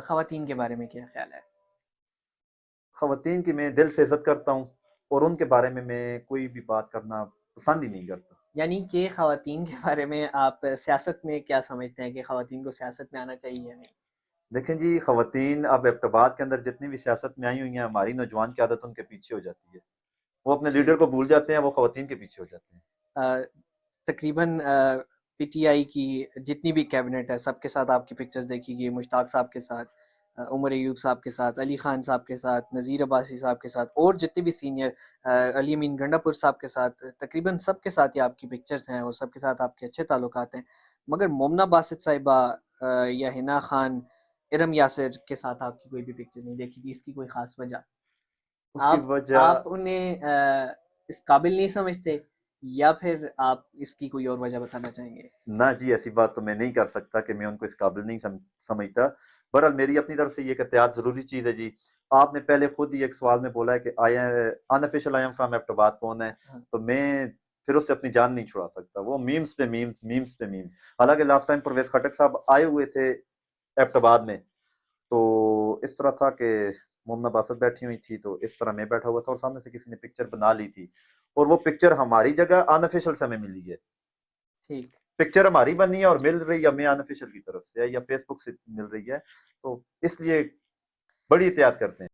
خواتین کے بارے میں کیا خیال ہے؟ خواتین کی میں دل سے عزت کرتا ہوں، اور ان کے بارے میں کوئی بھی بات کرنا پسند ہی نہیں کرتا۔ یعنی کہ خواتین کے بارے میں آپ سیاست میں کیا سمجھتے ہیں کہ خواتین کو سیاست میں آنا چاہیے یا نہیں؟ دیکھیں جی، خواتین اب ایبٹباد کے اندر جتنی بھی سیاست میں آئی ہوئی ہیں، ہماری نوجوان کی عادت ان کے پیچھے ہو جاتی ہے، وہ اپنے لیڈر ٹھیک، کو بھول جاتے ہیں، وہ خواتین کے پیچھے ہو جاتے ہیں۔ تقریباً پی ٹی آئی کی جتنی بھی کیبنٹ ہے سب کے ساتھ آپ کی پکچرز دیکھی گئی، مشتاق صاحب کے ساتھ، عمر ایوب صاحب کے ساتھ، علی خان صاحب کے ساتھ، نذیر عباسی صاحب کے ساتھ، اور جتنے بھی سینئر، علی امین گنڈا پور صاحب کے ساتھ، تقریباً سب کے ساتھ یہ آپ کی پکچرز ہیں اور سب کے ساتھ آپ کے اچھے تعلقات ہیں، مگر مومنہ باسط صاحبہ یا حنا خان، ارم یاسر کے ساتھ آپ کی کوئی بھی پکچر نہیں دیکھی گئی، اس کی کوئی خاص وجہ؟ اس کی آپ وجہ، آپ انہیں اس قابل نہیں سمجھتے، یا پھر آپ اس کی کوئی اور وجہ بتانا چاہیں گے؟ نہ جی، ایسی بات تو میں نہیں کر سکتا کہ میں ان کو اس قابل نہیں سمجھتا۔ بہرحال میری اپنی طرف سے یہ احتیاط ضروری چیز ہے جی۔ آپ نے پہلے خود ہی ایک سوال میں بولا ہے کہ آئی ان آفیشیل آئی ایم فرام ایبٹباد کون ہے، ہاں، تو میں پھر اس سے اپنی جان نہیں چھڑا سکتا۔ وہ میمز پہ میمز، میمز پہ میمز۔ حالانکہ لاسٹ ٹائم پرویز خٹک صاحب آئے ہوئے تھے ایبٹباد میں، تو اس طرح تھا کہ مومنہ باسط بیٹھی ہوئی تھی، تو اس طرح میں بیٹھا ہوا تھا، اور سامنے سے کسی نے پکچر بنا لی تھی، اور وہ پکچر ہماری جگہ ان آفیشیل سے ہمیں ملی ہے۔ ٹھیک۔ پکچر ہماری بنی ہے اور مل رہی ہے ہمیں ان آفیشیل کی طرف سے یا فیس بک سے مل رہی ہے، تو اس لیے بڑی احتیاط کرتے ہیں۔